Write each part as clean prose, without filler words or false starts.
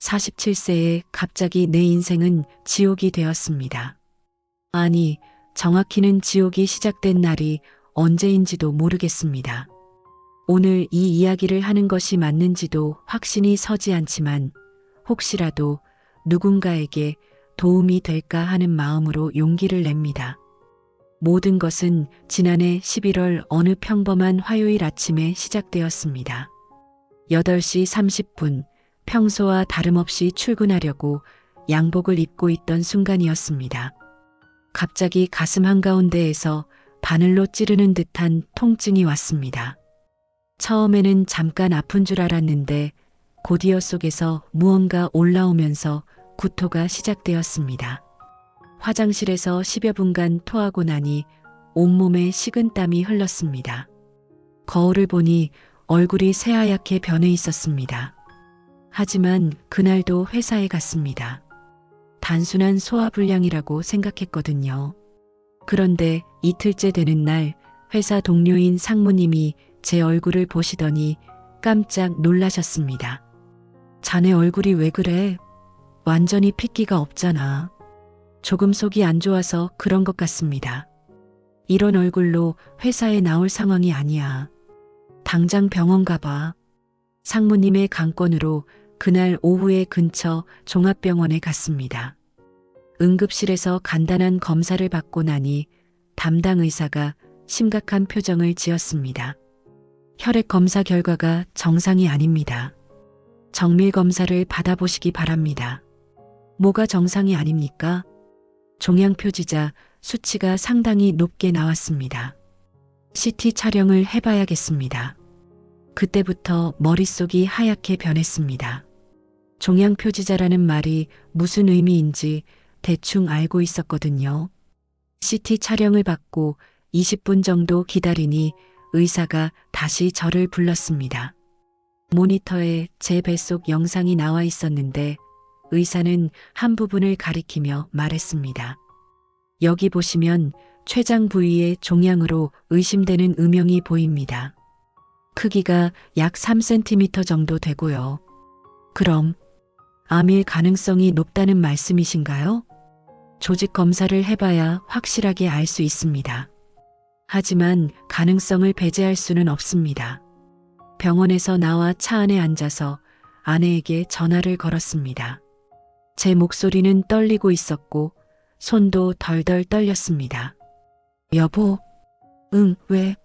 47세에 갑자기 내 인생은 지옥이 되었습니다. 아니, 정확히는 지옥이 시작된 날이 언제인지도 모르겠습니다. 오늘 이 이야기를 하는 것이 맞는지도 확신이 서지 않지만 혹시라도 누군가에게 도움이 될까 하는 마음으로 용기를 냅니다. 모든 것은 지난해 11월 어느 평범한 화요일 아침에 시작되었습니다. 8시 30분, 평소와 다름없이 출근하려고 양복을 입고 있던 순간이었습니다. 갑자기 가슴 한가운데에서 바늘로 찌르는 듯한 통증이 왔습니다. 처음에는 잠깐 아픈 줄 알았는데 곧이어 속에서 무언가 올라오면서 구토가 시작되었습니다. 화장실에서 10여 분간 토하고 나니 온몸에 식은땀이 흘렀습니다. 거울을 보니 얼굴이 새하얗게 변해 있었습니다. 하지만 그날도 회사에 갔습니다. 단순한 소화불량이라고 생각했거든요. 그런데 이틀째 되는 날 회사 동료인 상무님이 제 얼굴을 보시더니 깜짝 놀라셨습니다. 자네 얼굴이 왜 그래? 완전히 핏기가 없잖아. 조금 속이 안 좋아서 그런 것 같습니다. 이런 얼굴로 회사에 나올 상황이 아니야. 당장 병원 가봐. 상무님의 강권으로 그날 오후에 근처 종합병원에 갔습니다. 응급실에서 간단한 검사를 받고 나니 담당 의사가 심각한 표정을 지었습니다. 혈액 검사 결과가 정상이 아닙니다. 정밀 검사를 받아보시기 바랍니다. 뭐가 정상이 아닙니까? 종양 표지자 수치가 상당히 높게 나왔습니다. CT 촬영을 해봐야겠습니다. 그때부터 머릿속이 하얗게 변했습니다. 종양 표지자라는 말이 무슨 의미인지 대충 알고 있었거든요. CT 촬영을 받고 20분 정도 기다리니 의사가 다시 저를 불렀습니다. 모니터에 제 뱃속 영상이 나와 있었는데 의사는 한 부분을 가리키며 말했습니다. 여기 보시면 췌장 부위의 종양으로 의심되는 음영이 보입니다. 크기가 약 3cm 정도 되고요. 그럼 암일 가능성이 높다는 말씀이신가요? 조직 검사를 해봐야 확실하게 알 수 있습니다. 하지만 가능성을 배제할 수는 없습니다. 병원에서 나와 차 안에 앉아서 아내에게 전화를 걸었습니다. 제 목소리는 떨리고 있었고 손도 덜덜 떨렸습니다. 여보, 응, 왜?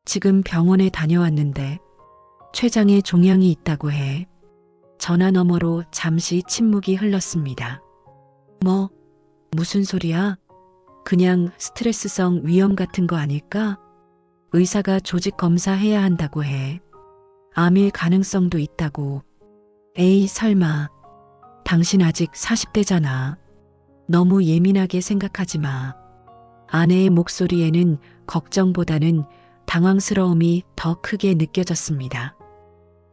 지금 병원에 다녀왔는데 췌장에 종양이 있다고 해. 전화 너머로 잠시 침묵이 흘렀습니다. 뭐, 무슨 소리야? 그냥 스트레스성 위염 같은 거 아닐까? 의사가 조직 검사해야 한다고 해. 암일 가능성도 있다고. 에이, 설마. 당신 아직 40대잖아. 너무 예민하게 생각하지 마. 아내의 목소리에는 걱정보다는 당황스러움이 더 크게 느껴졌습니다.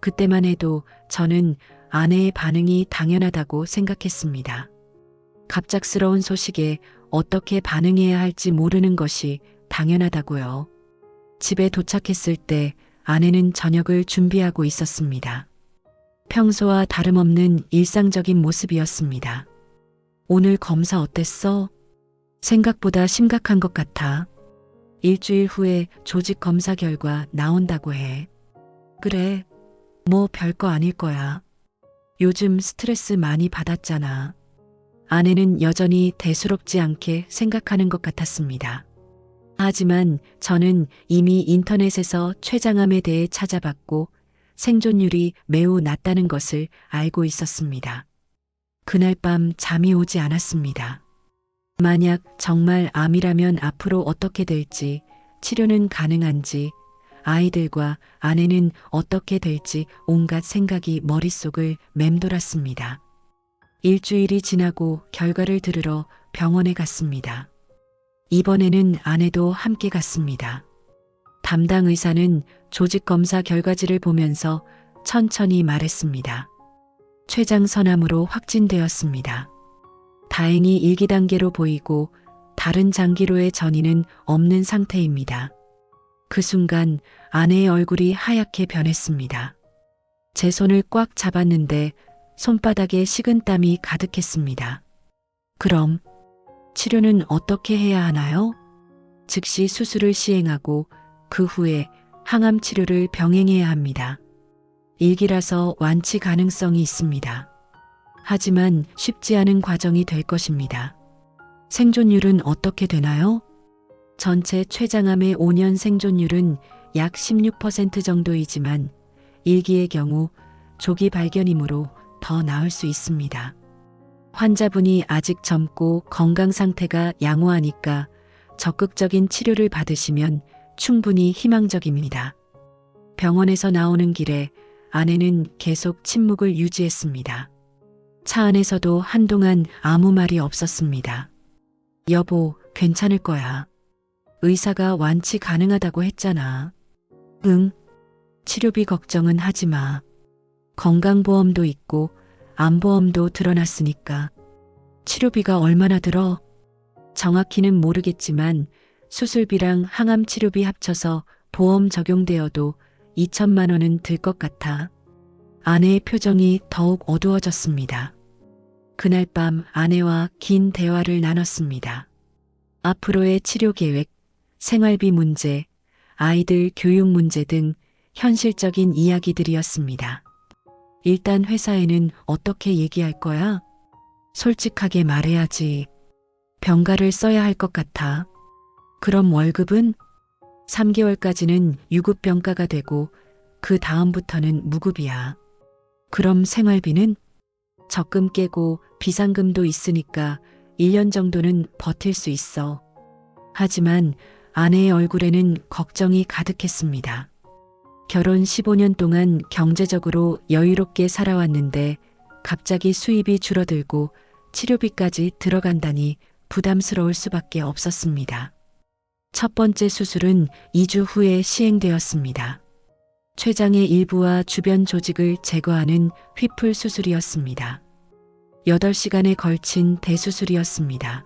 그때만 해도 저는 아내의 반응이 당연하다고 생각했습니다. 갑작스러운 소식에 어떻게 반응해야 할지 모르는 것이 당연하다고요. 집에 도착했을 때 아내는 저녁을 준비하고 있었습니다. 평소와 다름없는 일상적인 모습이었습니다. 오늘 검사 어땠어? 생각보다 심각한 것 같아. 일주일 후에 조직 검사 결과 나온다고 해. 그래, 뭐 별거 아닐 거야. 요즘 스트레스 많이 받았잖아. 아내는 여전히 대수롭지 않게 생각하는 것 같았습니다. 하지만 저는 이미 인터넷에서 췌장암에 대해 찾아봤고 생존율이 매우 낮다는 것을 알고 있었습니다. 그날 밤 잠이 오지 않았습니다. 만약 정말 암이라면 앞으로 어떻게 될지, 치료는 가능한지, 아이들과 아내는 어떻게 될지 온갖 생각이 머릿속을 맴돌았습니다. 일주일이 지나고 결과를 들으러 병원에 갔습니다. 이번에는 아내도 함께 갔습니다. 담당 의사는 조직 검사 결과지를 보면서 천천히 말했습니다. 췌장 선암으로 확진되었습니다. 다행히 1기 단계로 보이고 다른 장기로의 전이는 없는 상태입니다. 그 순간 아내의 얼굴이 하얗게 변했습니다. 제 손을 꽉 잡았는데 손바닥에 식은땀이 가득했습니다. 그럼 치료는 어떻게 해야 하나요? 즉시 수술을 시행하고 그 후에 항암 치료를 병행해야 합니다. 일기라서 완치 가능성이 있습니다. 하지만 쉽지 않은 과정이 될 것입니다. 생존율은 어떻게 되나요? 전체 췌장암의 5년 생존율은 약 16% 정도이지만 일기의 경우 조기 발견이므로 더 나을 수 있습니다. 환자분이 아직 젊고 건강 상태가 양호하니까 적극적인 치료를 받으시면 충분히 희망적입니다. 병원에서 나오는 길에 아내는 계속 침묵을 유지했습니다. 차 안에서도 한동안 아무 말이 없었습니다. 여보, 괜찮을 거야. 의사가 완치 가능하다고 했잖아. 응. 치료비 걱정은 하지 마. 건강보험도 있고 암보험도 들어놨으니까. 치료비가 얼마나 들어? 정확히는 모르겠지만 수술비랑 항암 치료비 합쳐서 보험 적용되어도 2천만 원은 들 것 같아. 아내의 표정이 더욱 어두워졌습니다. 그날 밤 아내와 긴 대화를 나눴습니다. 앞으로의 치료 계획, 생활비 문제, 아이들 교육 문제 등 현실적인 이야기들이었습니다. 일단 회사에는 어떻게 얘기할 거야? 솔직하게 말해야지. 병가를 써야 할 것 같아. 그럼 월급은? 3개월까지는 유급병가가 되고 그 다음부터는 무급이야. 그럼 생활비는? 적금 깨고 비상금도 있으니까 1년 정도는 버틸 수 있어. 하지만 아내의 얼굴에는 걱정이 가득했습니다. 결혼 15년 동안 경제적으로 여유롭게 살아왔는데 갑자기 수입이 줄어들고 치료비까지 들어간다니 부담스러울 수밖에 없었습니다. 첫 번째 수술은 2주 후에 시행되었습니다. 췌장의 일부와 주변 조직을 제거하는 휘풀 수술이었습니다. 8시간에 걸친 대수술이었습니다.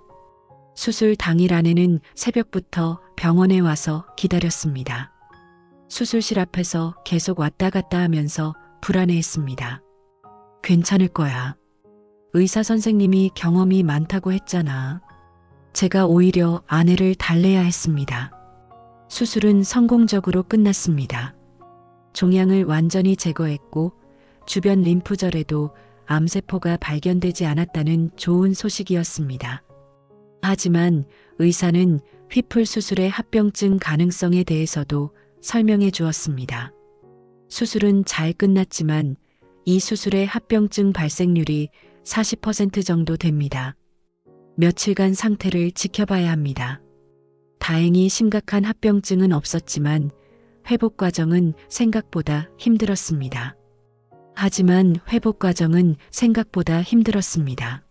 수술 당일 아내는 새벽부터 병원에 와서 기다렸습니다. 수술실 앞에서 계속 왔다 갔다 하면서 불안해했습니다. 괜찮을 거야. 의사 선생님이 경험이 많다고 했잖아. 제가 오히려 아내를 달래야 했습니다. 수술은 성공적으로 끝났습니다. 종양을 완전히 제거했고 주변 림프절에도 암세포가 발견되지 않았다는 좋은 소식이었습니다. 하지만 의사는 휘풀 수술의 합병증 가능성에 대해서도 설명해 주었습니다. 수술은 잘 끝났지만 이 수술의 합병증 발생률이 40% 정도 됩니다. 며칠간 상태를 지켜봐야 합니다. 다행히 심각한 합병증은 없었지만 회복 과정은 생각보다 힘들었습니다. 하지만 회복 과정은 생각보다 힘들었습니다.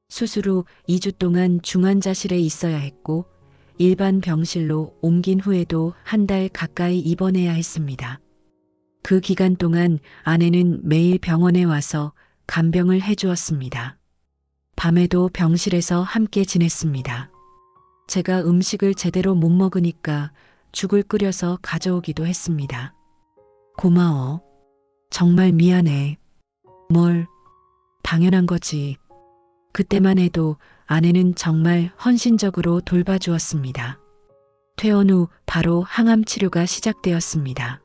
수술 후 2주 동안 중환자실에 있어야 했고 일반 병실로 옮긴 후에도 1달 가까이 입원해야 했습니다. 그 기간 동안 아내는 매일 병원에 와서 간병을 해주었습니다. 밤에도 병실에서 함께 지냈습니다. 제가 음식을 제대로 못 먹으니까 죽을 끓여서 가져오기도 했습니다. 고마워. 정말 미안해. 뭘, 당연한 거지. 그때만 해도 아내는 정말 헌신적으로 돌봐주었습니다. 퇴원 후 바로 항암 치료가 시작되었습니다.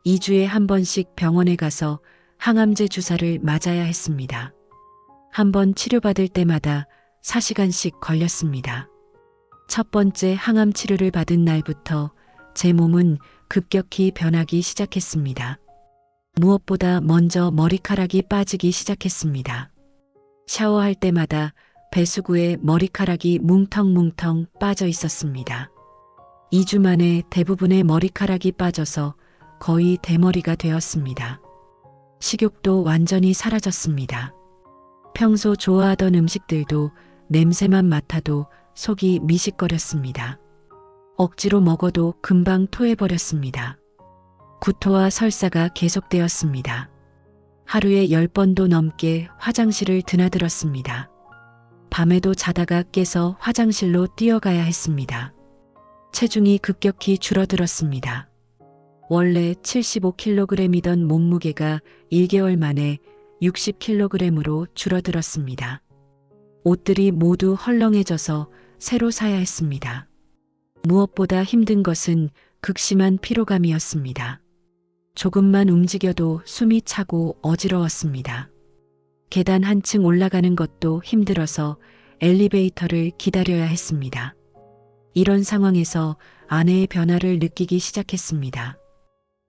2주에 한 번씩 병원에 가서 항암제 주사를 맞아야 했습니다. 한 번 치료받을 때마다 4시간씩 걸렸습니다. 첫 번째 항암 치료를 받은 날부터 제 몸은 급격히 변하기 시작했습니다. 무엇보다 먼저 머리카락이 빠지기 시작했습니다. 샤워할 때마다 배수구에 머리카락이 뭉텅뭉텅 빠져 있었습니다. 2주 만에 대부분의 머리카락이 빠져서 거의 대머리가 되었습니다. 식욕도 완전히 사라졌습니다. 평소 좋아하던 음식들도 냄새만 맡아도 속이 미식거렸습니다. 억지로 먹어도 금방 토해버렸습니다. 구토와 설사가 계속되었습니다. 하루에 10번도 넘게 화장실을 드나들었습니다. 밤에도 자다가 깨서 화장실로 뛰어가야 했습니다. 체중이 급격히 줄어들었습니다. 원래 75kg이던 몸무게가 1개월 만에 60kg으로 줄어들었습니다. 옷들이 모두 헐렁해져서 새로 사야 했습니다. 무엇보다 힘든 것은 극심한 피로감이었습니다. 조금만 움직여도 숨이 차고 어지러웠습니다. 계단 한층 올라가는 것도 힘들어서 엘리베이터를 기다려야 했습니다. 이런 상황에서 아내의 변화를 느끼기 시작했습니다.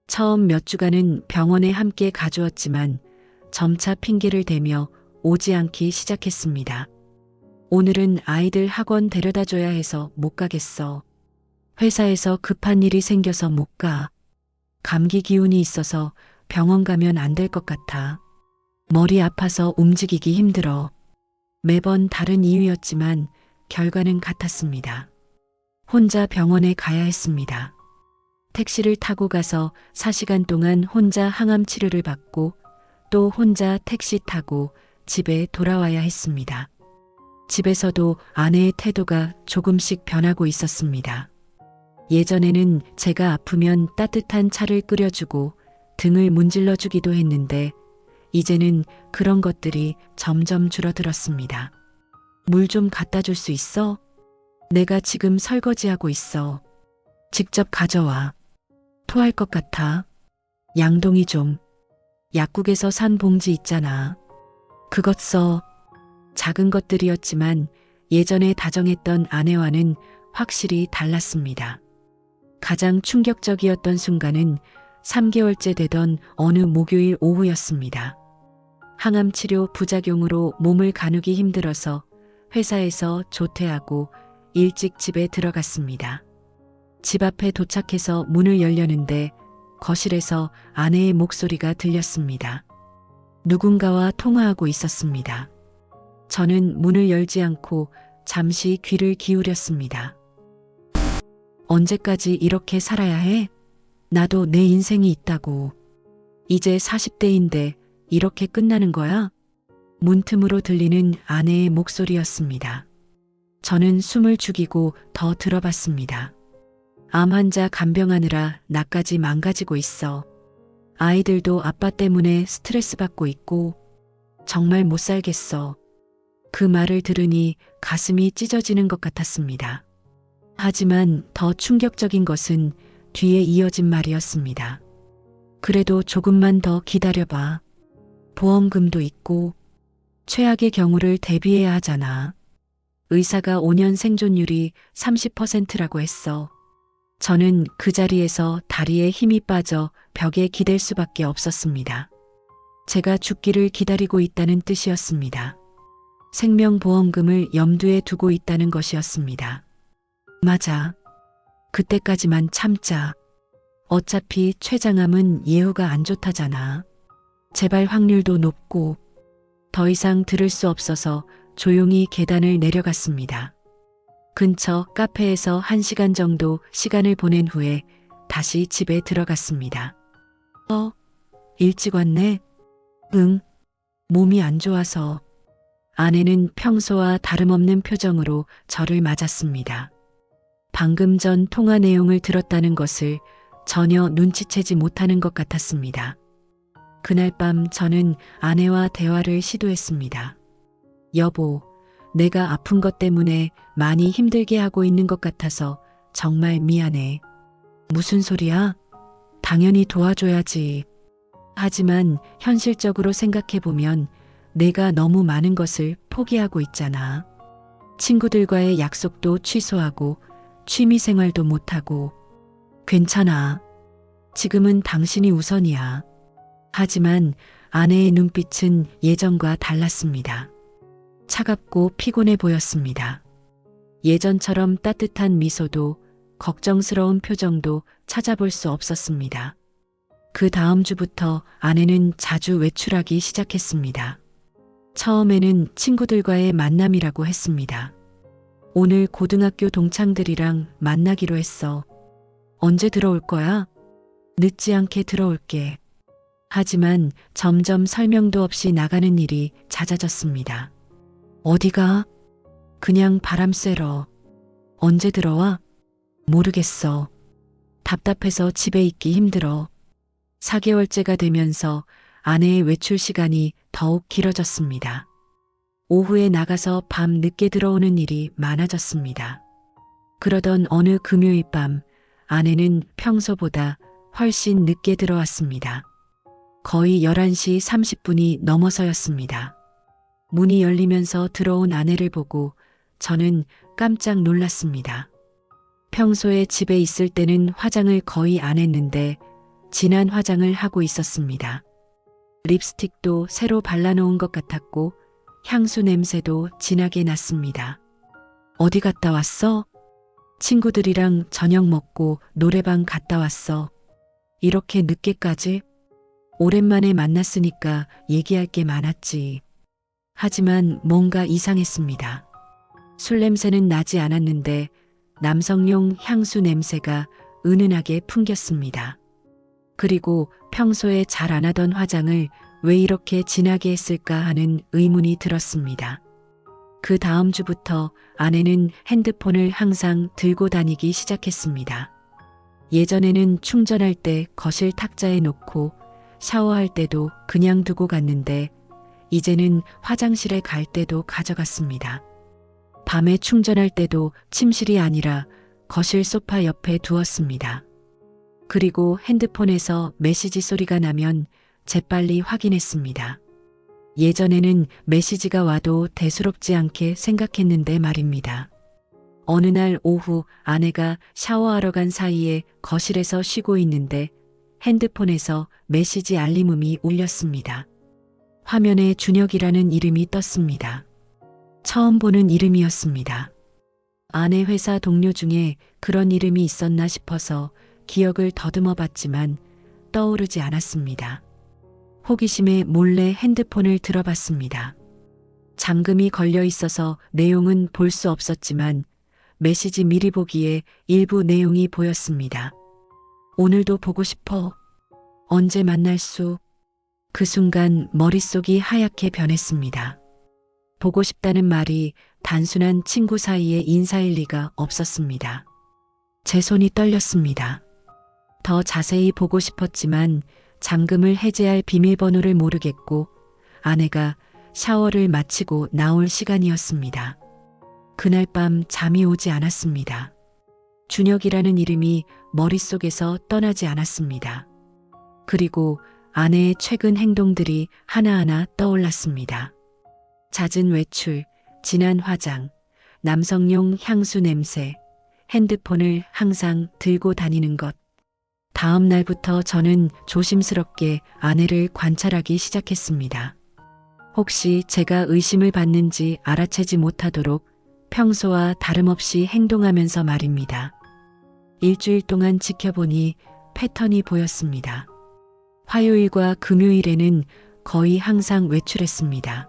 처음 몇 주간은 병원에 함께 가주었지만 점차 핑계를 대며 오지 않기 시작했습니다. 오늘은 아이들 학원 데려다 줘야 해서 못 가겠어. 회사에서 급한 일이 생겨서 못 가. 감기 기운이 있어서 병원 가면 안 될 것 같아. 머리 아파서 움직이기 힘들어. 매번 다른 이유였지만 결과는 같았습니다. 혼자 병원에 가야 했습니다. 택시를 타고 가서 4시간 동안 혼자 항암 치료를 받고 또 혼자 택시 타고 집에 돌아와야 했습니다. 집에서도 아내의 태도가 조금씩 변하고 있었습니다. 예전에는 제가 아프면 따뜻한 차를 끓여주고 등을 문질러주기도 했는데 이제는 그런 것들이 점점 줄어들었습니다. 물 좀 갖다 줄 수 있어? 내가 지금 설거지하고 있어. 직접 가져와. 토할 것 같아. 양동이 좀. 약국에서 산 봉지 있잖아. 그것 써. 작은 것들이었지만 예전에 다정했던 아내와는 확실히 달랐습니다. 가장 충격적이었던 순간은 3개월째 되던 어느 목요일 오후였습니다. 항암 치료 부작용으로 몸을 가누기 힘들어서 회사에서 조퇴하고 일찍 집에 들어갔습니다. 집 앞에 도착해서 문을 열려는데 거실에서 아내의 목소리가 들렸습니다. 누군가와 통화하고 있었습니다. 저는 문을 열지 않고 잠시 귀를 기울였습니다. 언제까지 이렇게 살아야 해? 나도 내 인생이 있다고. 이제 40대인데 이렇게 끝나는 거야? 문틈으로 들리는 아내의 목소리였습니다. 저는 숨을 죽이고 더 들어봤습니다. 암 환자 간병하느라 나까지 망가지고 있어. 아이들도 아빠 때문에 스트레스 받고 있고 정말 못 살겠어. 그 말을 들으니 가슴이 찢어지는 것 같았습니다. 하지만 더 충격적인 것은 뒤에 이어진 말이었습니다. 그래도 조금만 더 기다려봐. 보험금도 있고 최악의 경우를 대비해야 하잖아. 의사가 5년 생존율이 30%라고 했어. 저는 그 자리에서 다리에 힘이 빠져 벽에 기댈 수밖에 없었습니다. 제가 죽기를 기다리고 있다는 뜻이었습니다. 생명보험금을 염두에 두고 있다는 것이었습니다. 맞아. 그때까지만 참자. 어차피 췌장암은 예후가 안 좋다잖아. 재발 확률도 높고. 더 이상 들을 수 없어서 조용히 계단을 내려갔습니다. 근처 카페에서 1시간 정도 시간을 보낸 후에 다시 집에 들어갔습니다. 일찍 왔네? 응. 몸이 안 좋아서. 아내는 평소와 다름없는 표정으로 저를 맞았습니다. 방금 전 통화 내용을 들었다는 것을 전혀 눈치채지 못하는 것 같았습니다. 그날 밤 저는 아내와 대화를 시도했습니다. 여보, 내가 아픈 것 때문에 많이 힘들게 하고 있는 것 같아서 정말 미안해. 무슨 소리야? 당연히 도와줘야지. 하지만 현실적으로 생각해보면 내가 너무 많은 것을 포기하고 있잖아. 친구들과의 약속도 취소하고 취미생활도 못하고. 괜찮아. 지금은 당신이 우선이야. 하지만 아내의 눈빛은 예전과 달랐습니다. 차갑고 피곤해 보였습니다. 예전처럼 따뜻한 미소도 걱정스러운 표정도 찾아볼 수 없었습니다. 그 다음 주부터 아내는 자주 외출하기 시작했습니다. 처음에는 친구들과의 만남이라고 했습니다. 오늘 고등학교 동창들이랑 만나기로 했어. 언제 들어올 거야? 늦지 않게 들어올게. 하지만 점점 설명도 없이 나가는 일이 잦아졌습니다. 어디가? 그냥 바람 쐬러. 언제 들어와? 모르겠어. 답답해서 집에 있기 힘들어. 4개월째가 되면서 아내의 외출 시간이 더욱 길어졌습니다. 오후에 나가서 밤 늦게 들어오는 일이 많아졌습니다. 그러던 어느 금요일 밤 아내는 평소보다 훨씬 늦게 들어왔습니다. 거의 11시 30분이 넘어서였습니다. 문이 열리면서 들어온 아내를 보고 저는 깜짝 놀랐습니다. 평소에 집에 있을 때는 화장을 거의 안 했는데 진한 화장을 하고 있었습니다. 립스틱도 새로 발라놓은 것 같았고 향수 냄새도 진하게 났습니다. 어디 갔다 왔어? 친구들이랑 저녁 먹고 노래방 갔다 왔어. 이렇게 늦게까지? 오랜만에 만났으니까 얘기할 게 많았지. 하지만 뭔가 이상했습니다. 술 냄새는 나지 않았는데 남성용 향수 냄새가 은은하게 풍겼습니다. 그리고 평소에 잘 안 하던 화장을 왜 이렇게 진하게 했을까 하는 의문이 들었습니다. 그 다음 주부터 아내는 핸드폰을 항상 들고 다니기 시작했습니다. 예전에는 충전할 때 거실 탁자에 놓고 샤워할 때도 그냥 두고 갔는데 이제는 화장실에 갈 때도 가져갔습니다. 밤에 충전할 때도 침실이 아니라 거실 소파 옆에 두었습니다. 그리고 핸드폰에서 메시지 소리가 나면 재빨리 확인했습니다. 예전에는 메시지가 와도 대수롭지 않게 생각했는데 말입니다. 어느 날 오후 아내가 샤워하러 간 사이에 거실에서 쉬고 있는데 핸드폰에서 메시지 알림음이 울렸습니다. 화면에 준혁이라는 이름이 떴습니다. 처음 보는 이름이었습니다. 아내 회사 동료 중에 그런 이름이 있었나 싶어서 기억을 더듬어 봤지만 떠오르지 않았습니다. 호기심에 몰래 핸드폰을 들어봤습니다. 잠금이 걸려 있어서 내용은 볼 수 없었지만 메시지 미리 보기에 일부 내용이 보였습니다. 오늘도 보고 싶어. 언제 만날 수? 그 순간 머릿속이 하얗게 변했습니다. 보고 싶다는 말이 단순한 친구 사이의 인사일 리가 없었습니다. 제 손이 떨렸습니다. 더 자세히 보고 싶었지만 잠금을 해제할 비밀번호를 모르겠고 아내가 샤워를 마치고 나올 시간이었습니다. 그날 밤 잠이 오지 않았습니다. 준혁이라는 이름이 머릿속에서 떠나지 않았습니다. 그리고 아내의 최근 행동들이 하나하나 떠올랐습니다. 잦은 외출, 진한 화장, 남성용 향수 냄새, 핸드폰을 항상 들고 다니는 것. 다음 날부터 저는 조심스럽게 아내를 관찰하기 시작했습니다. 혹시 제가 의심을 받는지 알아채지 못하도록 평소와 다름없이 행동하면서 말입니다. 일주일 동안 지켜보니 패턴이 보였습니다. 화요일과 금요일에는 거의 항상 외출했습니다.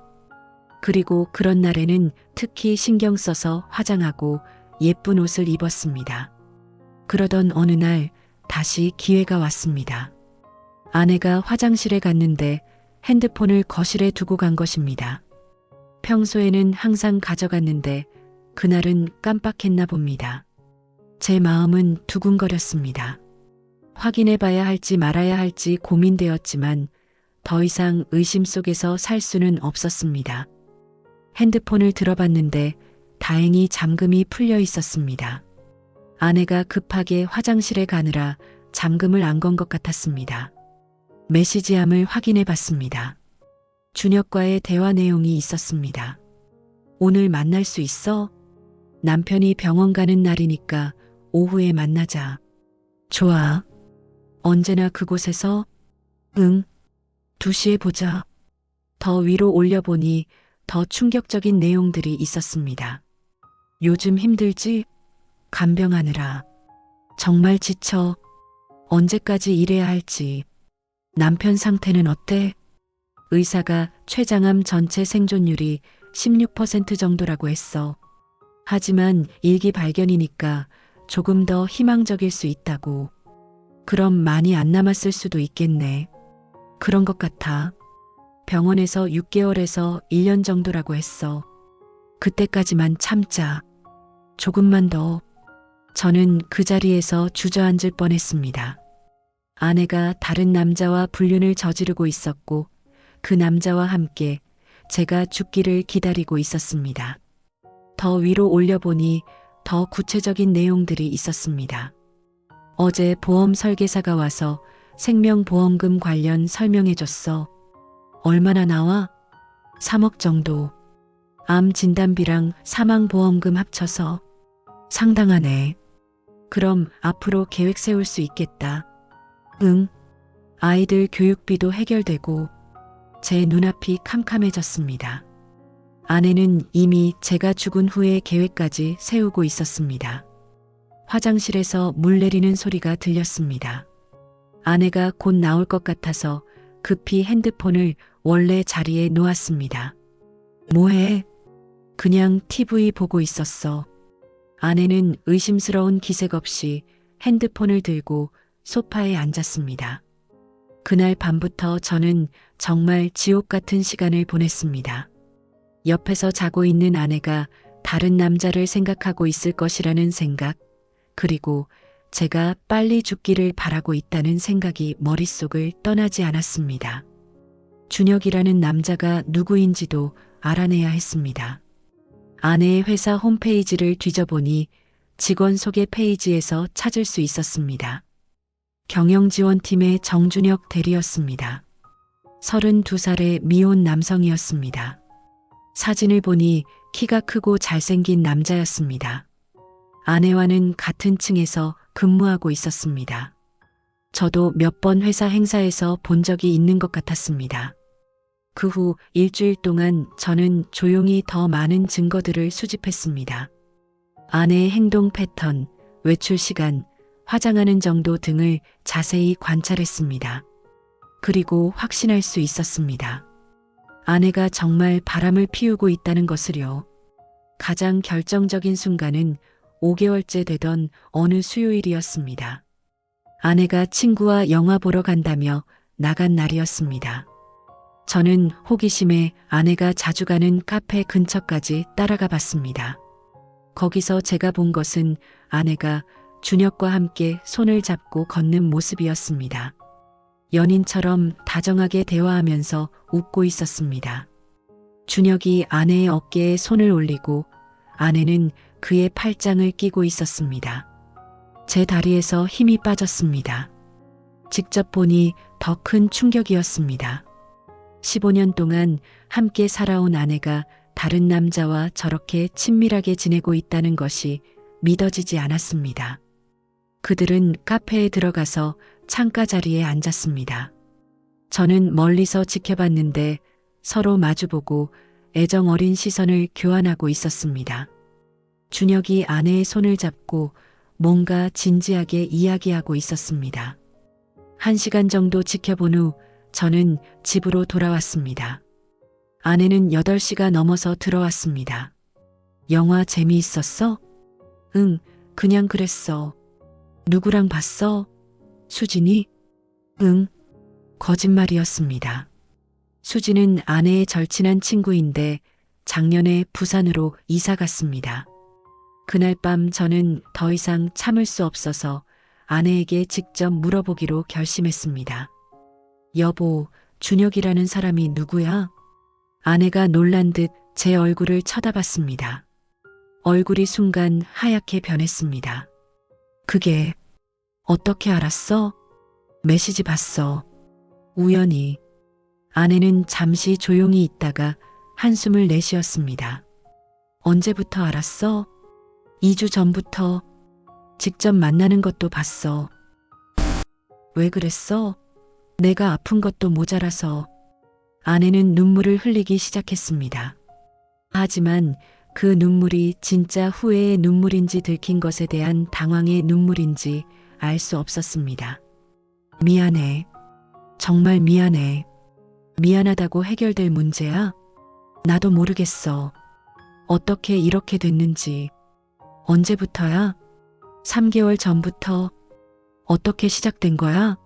그리고 그런 날에는 특히 신경 써서 화장하고 예쁜 옷을 입었습니다. 그러던 어느 날 다시 기회가 왔습니다. 아내가 화장실에 갔는데 핸드폰을 거실에 두고 간 것입니다. 평소에는 항상 가져갔는데 그날은 깜빡했나 봅니다. 제 마음은 두근거렸습니다. 확인해 봐야 할지 말아야 할지 고민되었지만 더 이상 의심 속에서 살 수는 없었습니다. 핸드폰을 들어봤는데 다행히 잠금이 풀려 있었습니다. 아내가 급하게 화장실에 가느라 잠금을 안 건 것 같았습니다. 메시지함을 확인해 봤습니다. 준혁과의 대화 내용이 있었습니다. 오늘 만날 수 있어? 남편이 병원 가는 날이니까 오후에 만나자. 좋아. 언제나 그곳에서? 응. 2시에 보자. 더 위로 올려보니 더 충격적인 내용들이 있었습니다. 요즘 힘들지? 간병하느라. 정말 지쳐. 언제까지 일해야 할지. 남편 상태는 어때? 의사가 췌장암 전체 생존율이 16% 정도라고 했어. 하지만 일기 발견이니까 조금 더 희망적일 수 있다고. 그럼 많이 안 남았을 수도 있겠네. 그런 것 같아. 병원에서 6개월에서 1년 정도라고 했어. 그때까지만 참자. 조금만 더. 저는 그 자리에서 주저앉을 뻔했습니다. 아내가 다른 남자와 불륜을 저지르고 있었고 그 남자와 함께 제가 죽기를 기다리고 있었습니다. 더 위로 올려보니 더 구체적인 내용들이 있었습니다. 어제 보험 설계사가 와서 생명보험금 관련 설명해줬어. 얼마나 나와? 3억 정도. 암 진단비랑 사망보험금 합쳐서. 상당하네. 그럼 앞으로 계획 세울 수 있겠다. 응. 아이들 교육비도 해결되고. 제 눈앞이 캄캄해졌습니다. 아내는 이미 제가 죽은 후의 계획까지 세우고 있었습니다. 화장실에서 물 내리는 소리가 들렸습니다. 아내가 곧 나올 것 같아서 급히 핸드폰을 원래 자리에 놓았습니다. 뭐해? 그냥 TV 보고 있었어. 아내는 의심스러운 기색 없이 핸드폰을 들고 소파에 앉았습니다. 그날 밤부터 저는 정말 지옥 같은 시간을 보냈습니다. 옆에서 자고 있는 아내가 다른 남자를 생각하고 있을 것이라는 생각, 그리고 제가 빨리 죽기를 바라고 있다는 생각이 머릿속을 떠나지 않았습니다. 준혁이라는 남자가 누구인지도 알아내야 했습니다. 아내의 회사 홈페이지를 뒤져보니 직원 소개 페이지에서 찾을 수 있었습니다. 경영지원팀의 정준혁 대리였습니다. 32살의 미혼 남성이었습니다. 사진을 보니 키가 크고 잘생긴 남자였습니다. 아내와는 같은 층에서 근무하고 있었습니다. 저도 몇 번 회사 행사에서 본 적이 있는 것 같았습니다. 그 후 일주일 동안 저는 조용히 더 많은 증거들을 수집했습니다. 아내의 행동 패턴, 외출 시간, 화장하는 정도 등을 자세히 관찰했습니다. 그리고 확신할 수 있었습니다. 아내가 정말 바람을 피우고 있다는 것을요. 가장 결정적인 순간은 5개월째 되던 어느 수요일이었습니다. 아내가 친구와 영화 보러 간다며 나간 날이었습니다. 저는 호기심에 아내가 자주 가는 카페 근처까지 따라가 봤습니다. 거기서 제가 본 것은 아내가 준혁과 함께 손을 잡고 걷는 모습이었습니다. 연인처럼 다정하게 대화하면서 웃고 있었습니다. 준혁이 아내의 어깨에 손을 올리고 아내는 그의 팔짱을 끼고 있었습니다. 제 다리에서 힘이 빠졌습니다. 직접 보니 더 큰 충격이었습니다. 15년 동안 함께 살아온 아내가 다른 남자와 저렇게 친밀하게 지내고 있다는 것이 믿어지지 않았습니다. 그들은 카페에 들어가서 창가 자리에 앉았습니다. 저는 멀리서 지켜봤는데 서로 마주보고 애정 어린 시선을 교환하고 있었습니다. 준혁이 아내의 손을 잡고 뭔가 진지하게 이야기하고 있었습니다. 1시간 정도 지켜본 후 저는 집으로 돌아왔습니다. 아내는 8시가 넘어서 들어왔습니다. 영화 재미있었어? 응, 그냥 그랬어. 누구랑 봤어? 수진이? 응, 거짓말이었습니다. 수진은 아내의 절친한 친구인데 작년에 부산으로 이사 갔습니다. 그날 밤 저는 더 이상 참을 수 없어서 아내에게 직접 물어보기로 결심했습니다. 여보, 준혁이라는 사람이 누구야? 아내가 놀란 듯 제 얼굴을 쳐다봤습니다. 얼굴이 순간 하얗게 변했습니다. 그게 어떻게 알았어? 메시지 봤어. 우연히. 아내는 잠시 조용히 있다가 한숨을 내쉬었습니다. 언제부터 알았어? 2주 전부터. 직접 만나는 것도 봤어. 왜 그랬어? 내가 아픈 것도 모자라서. 아내는 눈물을 흘리기 시작했습니다. 하지만 그 눈물이 진짜 후회의 눈물인지 들킨 것에 대한 당황의 눈물인지 알 수 없었습니다. 미안해. 정말 미안해. 미안하다고 해결될 문제야? 나도 모르겠어. 어떻게 이렇게 됐는지. 언제부터야? 3개월 전부터. 어떻게 시작된 거야?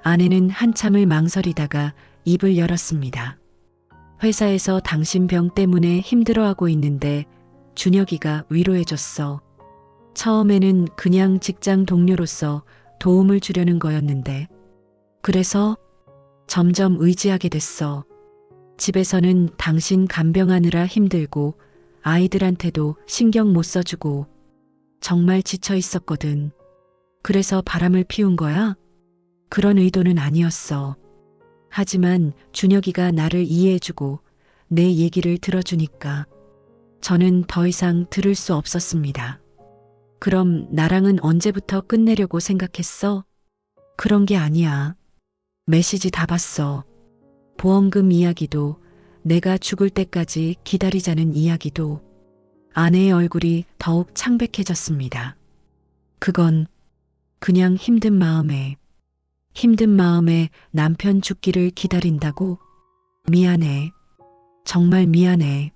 아내는 한참을 망설이다가 입을 열었습니다. 회사에서 당신 병 때문에 힘들어하고 있는데 준혁이가 위로해줬어. 처음에는 그냥 직장 동료로서 도움을 주려는 거였는데. 그래서 점점 의지하게 됐어. 집에서는 당신 간병하느라 힘들고 아이들한테도 신경 못 써주고 정말 지쳐 있었거든. 그래서 바람을 피운 거야? 그런 의도는 아니었어. 하지만 준혁이가 나를 이해해주고 내 얘기를 들어주니까 저는 더 이상 들을 수 없었습니다. 그럼 나랑은 언제부터 끝내려고 생각했어? 그런 게 아니야. 메시지 다 봤어. 보험금 이야기도, 내가 죽을 때까지 기다리자는 이야기도. 아내의 얼굴이 더욱 창백해졌습니다. 그건 그냥 힘든 마음에 남편 죽기를 기다린다고? 미안해. 정말 미안해.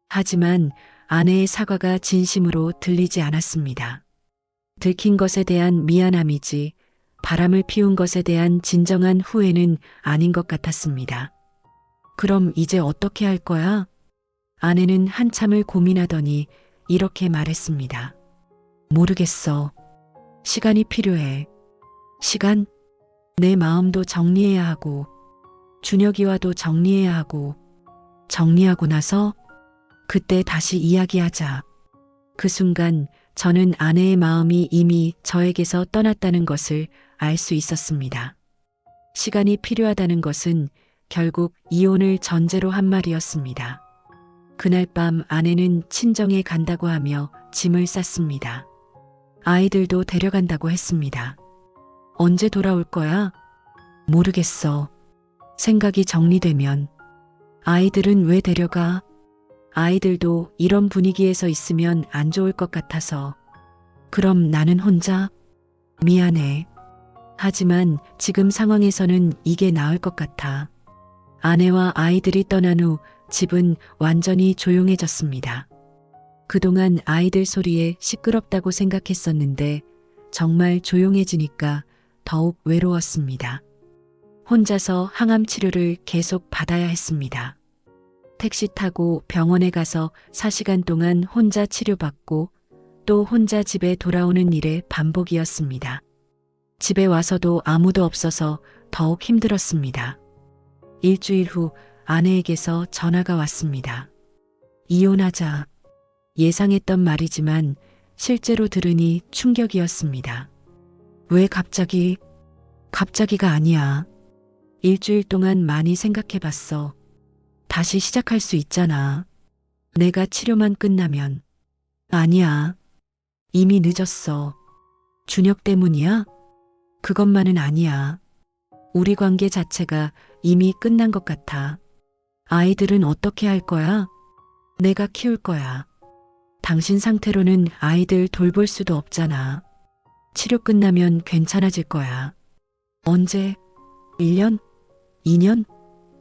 하지만 아내의 사과가 진심으로 들리지 않았습니다. 들킨 것에 대한 미안함이지 바람을 피운 것에 대한 진정한 후회는 아닌 것 같았습니다. 그럼 이제 어떻게 할 거야? 아내는 한참을 고민하더니 이렇게 말했습니다. 모르겠어. 시간이 필요해. 시간? 내 마음도 정리해야 하고, 준혁이와도 정리해야 하고, 정리하고 나서 그때 다시 이야기하자. 그 순간 저는 아내의 마음이 이미 저에게서 떠났다는 것을 알 수 있었습니다. 시간이 필요하다는 것은 결국 이혼을 전제로 한 말이었습니다. 그날 밤 아내는 친정에 간다고 하며 짐을 쌌습니다. 아이들도 데려간다고 했습니다. 언제 돌아올 거야? 모르겠어. 생각이 정리되면. 아이들은 왜 데려가? 아이들도 이런 분위기에서 있으면 안 좋을 것 같아서. 그럼 나는 혼자? 미안해. 하지만 지금 상황에서는 이게 나을 것 같아. 아내와 아이들이 떠난 후 집은 완전히 조용해졌습니다. 그동안 아이들 소리에 시끄럽다고 생각했었는데 정말 조용해지니까 더욱 외로웠습니다. 혼자서 항암 치료를 계속 받아야 했습니다. 택시 타고 병원에 가서 4시간 동안 혼자 치료받고 또 혼자 집에 돌아오는 일의 반복이었습니다. 집에 와서도 아무도 없어서 더욱 힘들었습니다. 일주일 후 아내에게서 전화가 왔습니다. 이혼하자. 예상했던 말이지만 실제로 들으니 충격이었습니다. 왜 갑자기? 갑자기가 아니야. 일주일 동안 많이 생각해봤어. 다시 시작할 수 있잖아. 내가 치료만 끝나면. 아니야. 이미 늦었어. 준혁 때문이야? 그것만은 아니야. 우리 관계 자체가 이미 끝난 것 같아. 아이들은 어떻게 할 거야? 내가 키울 거야. 당신 상태로는 아이들 돌볼 수도 없잖아. 치료 끝나면 괜찮아질 거야. 언제? 1년? 2년?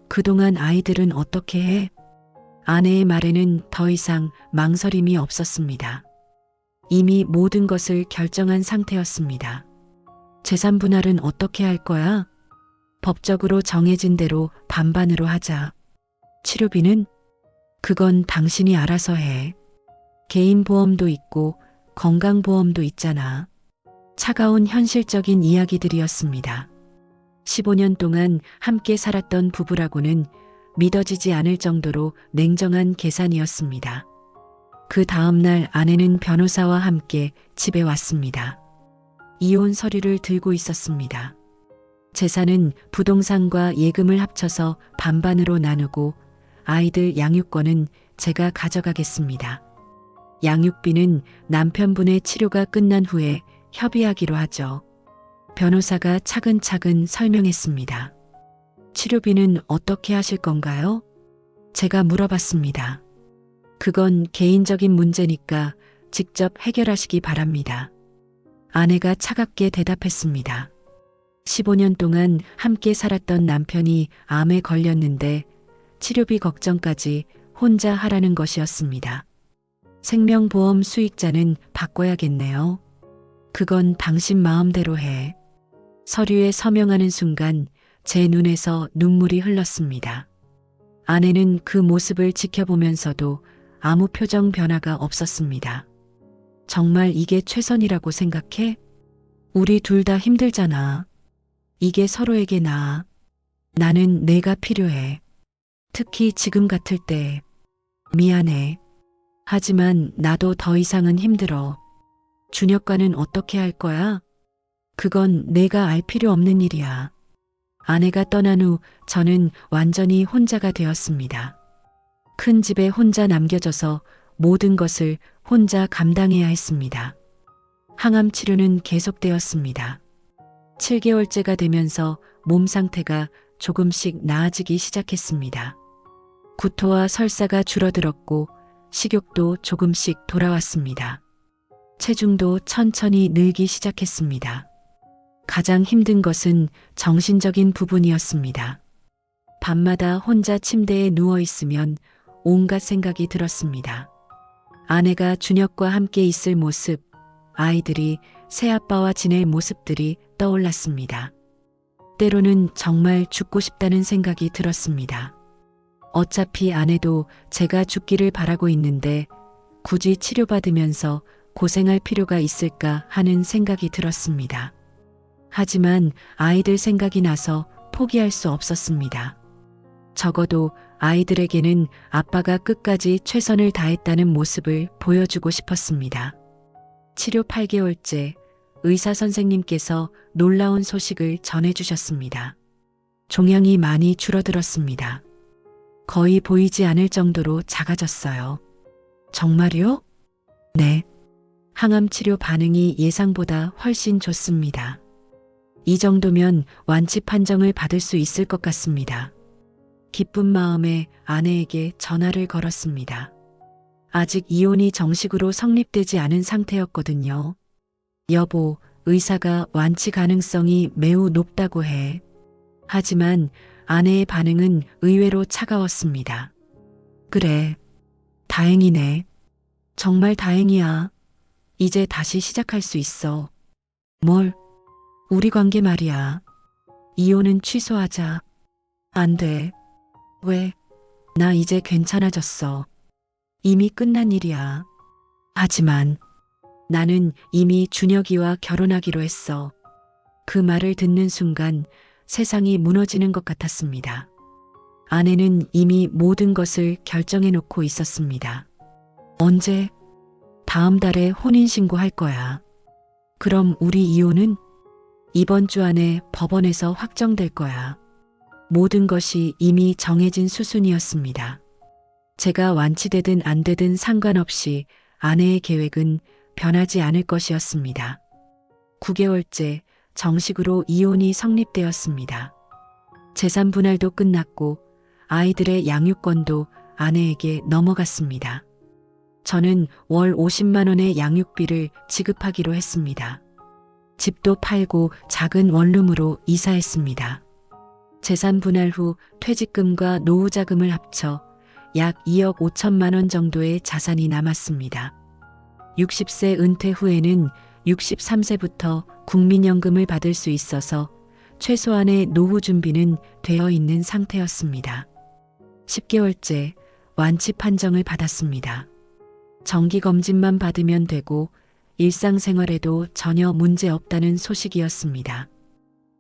그동안 아이들은 어떻게 해? 아내의 말에는 더 이상 망설임이 없었습니다. 이미 모든 것을 결정한 상태였습니다. 재산 분할은 어떻게 할 거야? 법적으로 정해진 대로 반반으로 하자. 치료비는? 그건 당신이 알아서 해. 개인보험도 있고 건강보험도 있잖아. 차가운 현실적인 이야기들이었습니다. 15년 동안 함께 살았던 부부라고는 믿어지지 않을 정도로 냉정한 계산이었습니다. 그 다음날 아내는 변호사와 함께 집에 왔습니다. 이혼 서류를 들고 있었습니다. 재산은 부동산과 예금을 합쳐서 반반으로 나누고 아이들 양육권은 제가 가져가겠습니다. 양육비는 남편분의 치료가 끝난 후에 협의하기로 하죠. 변호사가 차근차근 설명했습니다. 치료비는 어떻게 하실 건가요? 제가 물어봤습니다. 그건 개인적인 문제니까 직접 해결하시기 바랍니다. 아내가 차갑게 대답했습니다. 15년 동안 함께 살았던 남편이 암에 걸렸는데 치료비 걱정까지 혼자 하라는 것이었습니다. 생명보험 수익자는 바꿔야겠네요. 그건 당신 마음대로 해. 서류에 서명하는 순간 제 눈에서 눈물이 흘렀습니다. 아내는 그 모습을 지켜보면서도 아무 표정 변화가 없었습니다. 정말 이게 최선이라고 생각해? 우리 둘 다 힘들잖아. 이게 서로에게 나아. 나는 내가 필요해. 특히 지금 같을 때. 미안해. 하지만 나도 더 이상은 힘들어. 준혁과는 어떻게 할 거야? 그건 내가 알 필요 없는 일이야. 아내가 떠난 후 저는 완전히 혼자가 되었습니다. 큰 집에 혼자 남겨져서 모든 것을 혼자 감당해야 했습니다. 항암 치료는 계속되었습니다. 7개월째가 되면서 몸 상태가 조금씩 나아지기 시작했습니다. 구토와 설사가 줄어들었고 식욕도 조금씩 돌아왔습니다. 체중도 천천히 늘기 시작했습니다. 가장 힘든 것은 정신적인 부분이었습니다. 밤마다 혼자 침대에 누워 있으면 온갖 생각이 들었습니다. 아내가 준혁과 함께 있을 모습, 아이들이 새아빠와 지낼 모습들이 떠올랐습니다. 때로는 정말 죽고 싶다는 생각이 들었습니다. 어차피 아내도 제가 죽기를 바라고 있는데 굳이 치료받으면서 고생할 필요가 있을까 하는 생각이 들었습니다. 하지만 아이들 생각이 나서 포기할 수 없었습니다. 적어도 아이들에게는 아빠가 끝까지 최선을 다했다는 모습을 보여주고 싶었습니다. 치료 8개월째 의사 선생님께서 놀라운 소식을 전해주셨습니다. 종양이 많이 줄어들었습니다. 거의 보이지 않을 정도로 작아졌어요. 정말요? 네. 항암 치료 반응이 예상보다 훨씬 좋습니다. 이 정도면 완치 판정을 받을 수 있을 것 같습니다. 기쁜 마음에 아내에게 전화를 걸었습니다. 아직 이혼이 정식으로 성립되지 않은 상태였거든요. 여보, 의사가 완치 가능성이 매우 높다고 해. 하지만 아내의 반응은 의외로 차가웠습니다. 그래, 다행이네. 정말 다행이야. 이제 다시 시작할 수 있어. 뭘? 우리 관계 말이야. 이혼은 취소하자. 안 돼. 왜? 나 이제 괜찮아졌어. 이미 끝난 일이야. 하지만 나는 이미 준혁이와 결혼하기로 했어. 그 말을 듣는 순간 세상이 무너지는 것 같았습니다. 아내는 이미 모든 것을 결정해 놓고 있었습니다. 언제? 다음 달에 혼인신고할 거야. 그럼 우리 이혼은? 이번 주 안에 법원에서 확정될 거야. 모든 것이 이미 정해진 수순이었습니다. 제가 완치되든 안 되든 상관없이 아내의 계획은 변하지 않을 것이었습니다. 9개월째 정식으로 이혼이 성립되었습니다. 재산 분할도 끝났고 아이들의 양육권도 아내에게 넘어갔습니다. 저는 월 50만 원의 양육비를 지급하기로 했습니다. 집도 팔고 작은 원룸으로 이사했습니다. 재산 분할 후 퇴직금과 노후자금을 합쳐 약 2억 5천만 원 정도의 자산이 남았습니다. 60세 은퇴 후에는 63세부터 국민연금을 받을 수 있어서 최소한의 노후 준비는 되어 있는 상태였습니다. 10개월째 완치 판정을 받았습니다. 정기검진만 받으면 되고 일상생활에도 전혀 문제 없다는 소식이었습니다.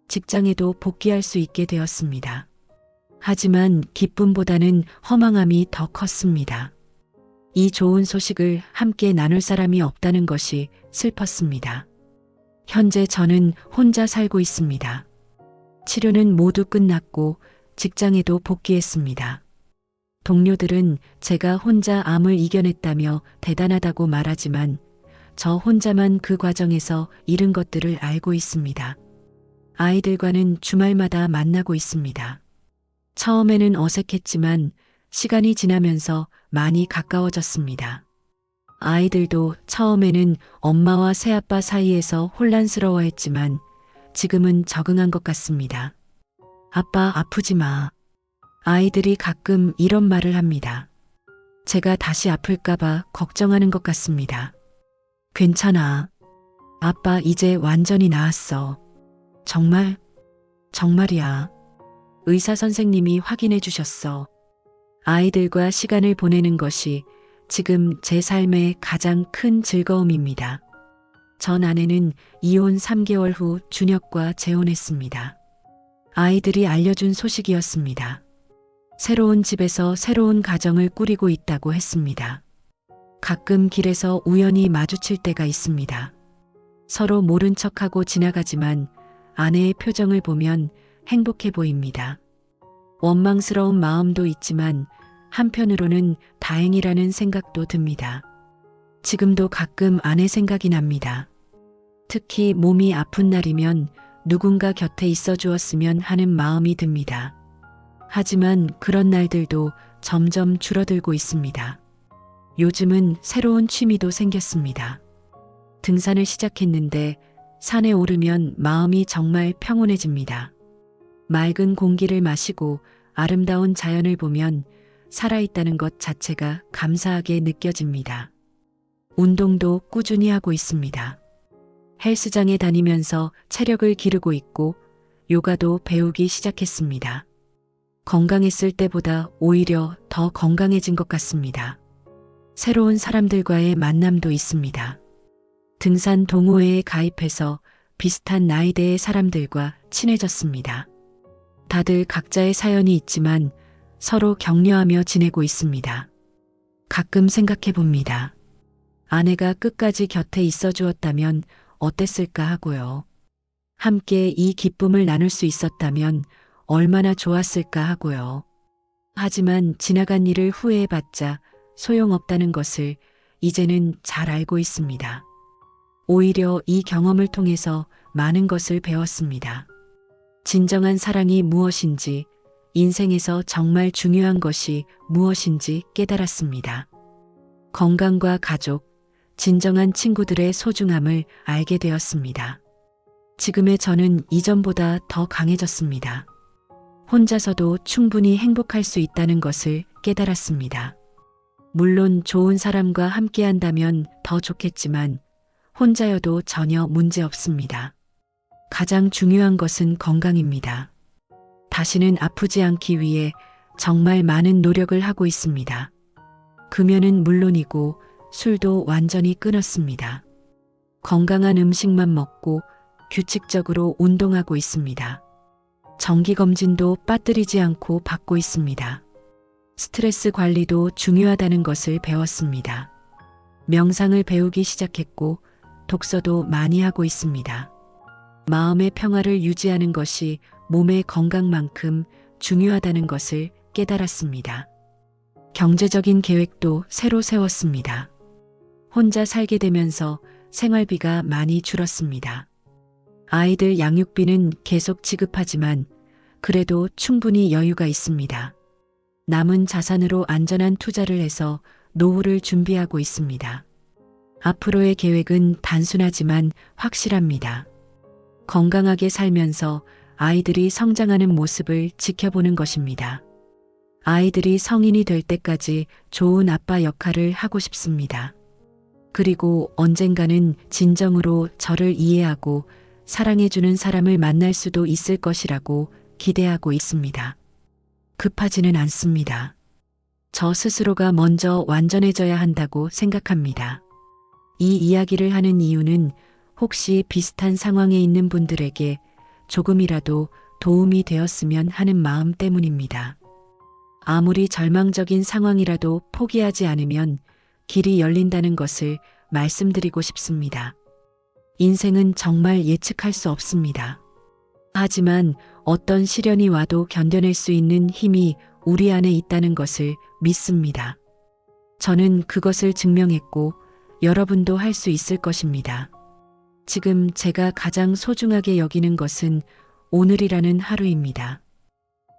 직장에도 복귀할 수 있게 되었습니다. 하지만 기쁨보다는 허망함이 더 컸습니다. 이 좋은 소식을 함께 나눌 사람이 없다는 것이 슬펐습니다. 현재 저는 혼자 살고 있습니다. 치료는 모두 끝났고 직장에도 복귀했습니다. 동료들은 제가 혼자 암을 이겨냈다며 대단하다고 말하지만 저 혼자만 그 과정에서 잃은 것들을 알고 있습니다. 아이들과는 주말마다 만나고 있습니다. 처음에는 어색했지만 시간이 지나면서 많이 가까워졌습니다. 아이들도 처음에는 엄마와 새아빠 사이에서 혼란스러워했지만 지금은 적응한 것 같습니다. 아빠 아프지 마. 아이들이 가끔 이런 말을 합니다. 제가 다시 아플까봐 걱정하는 것 같습니다. 괜찮아. 아빠 이제 완전히 나았어. 정말? 정말이야. 의사 선생님이 확인해 주셨어. 아이들과 시간을 보내는 것이 지금 제 삶의 가장 큰 즐거움입니다. 전 아내는 이혼 3개월 후 준혁과 재혼했습니다. 아이들이 알려준 소식이었습니다. 새로운 집에서 새로운 가정을 꾸리고 있다고 했습니다. 가끔 길에서 우연히 마주칠 때가 있습니다. 서로 모른 척하고 지나가지만 아내의 표정을 보면 행복해 보입니다. 원망스러운 마음도 있지만 한편으로는 다행이라는 생각도 듭니다. 지금도 가끔 아내 생각이 납니다. 특히 몸이 아픈 날이면 누군가 곁에 있어 주었으면 하는 마음이 듭니다. 하지만 그런 날들도 점점 줄어들고 있습니다. 요즘은 새로운 취미도 생겼습니다. 등산을 시작했는데 산에 오르면 마음이 정말 평온해집니다. 맑은 공기를 마시고 아름다운 자연을 보면 살아있다는 것 자체가 감사하게 느껴집니다. 운동도 꾸준히 하고 있습니다. 헬스장에 다니면서 체력을 기르고 있고 요가도 배우기 시작했습니다. 건강했을 때보다 오히려 더 건강해진 것 같습니다. 새로운 사람들과의 만남도 있습니다. 등산 동호회에 가입해서 비슷한 나이대의 사람들과 친해졌습니다. 다들 각자의 사연이 있지만 서로 격려하며 지내고 있습니다. 가끔 생각해 봅니다. 아내가 끝까지 곁에 있어 주었다면 어땠을까 하고요. 함께 이 기쁨을 나눌 수 있었다면 얼마나 좋았을까 하고요. 하지만 지나간 일을 후회해봤자 소용없다는 것을 이제는 잘 알고 있습니다. 오히려 이 경험을 통해서 많은 것을 배웠습니다. 진정한 사랑이 무엇인지, 인생에서 정말 중요한 것이 무엇인지 깨달았습니다. 건강과 가족, 진정한 친구들의 소중함을 알게 되었습니다. 지금의 저는 이전보다 더 강해졌습니다. 혼자서도 충분히 행복할 수 있다는 것을 깨달았습니다. 물론 좋은 사람과 함께 한다면 더 좋겠지만 혼자여도 전혀 문제 없습니다. 가장 중요한 것은 건강입니다. 다시는 아프지 않기 위해 정말 많은 노력을 하고 있습니다. 금연은 물론이고 술도 완전히 끊었습니다. 건강한 음식만 먹고 규칙적으로 운동하고 있습니다. 정기검진도 빠뜨리지 않고 받고 있습니다. 스트레스 관리도 중요하다는 것을 배웠습니다. 명상을 배우기 시작했고 독서도 많이 하고 있습니다. 마음의 평화를 유지하는 것이 몸의 건강만큼 중요하다는 것을 깨달았습니다. 경제적인 계획도 새로 세웠습니다. 혼자 살게 되면서 생활비가 많이 줄었습니다. 아이들 양육비는 계속 지급하지만 그래도 충분히 여유가 있습니다. 남은 자산으로 안전한 투자를 해서 노후를 준비하고 있습니다. 앞으로의 계획은 단순하지만 확실합니다. 건강하게 살면서 아이들이 성장하는 모습을 지켜보는 것입니다. 아이들이 성인이 될 때까지 좋은 아빠 역할을 하고 싶습니다. 그리고 언젠가는 진정으로 저를 이해하고 사랑해주는 사람을 만날 수도 있을 것이라고 기대하고 있습니다. 급하지는 않습니다. 저 스스로가 먼저 완전해져야 한다고 생각합니다. 이 이야기를 하는 이유는 혹시 비슷한 상황에 있는 분들에게 조금이라도 도움이 되었으면 하는 마음 때문입니다. 아무리 절망적인 상황이라도 포기하지 않으면 길이 열린다는 것을 말씀드리고 싶습니다. 인생은 정말 예측할 수 없습니다. 하지만 어떤 시련이 와도 견뎌낼 수 있는 힘이 우리 안에 있다는 것을 믿습니다. 저는 그것을 증명했고 여러분도 할 수 있을 것입니다. 지금 제가 가장 소중하게 여기는 것은 오늘이라는 하루입니다.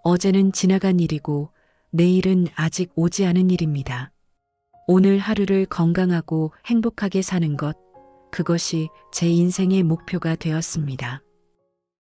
어제는 지나간 일이고 내일은 아직 오지 않은 일입니다. 오늘 하루를 건강하고 행복하게 사는 것, 그것이 제 인생의 목표가 되었습니다.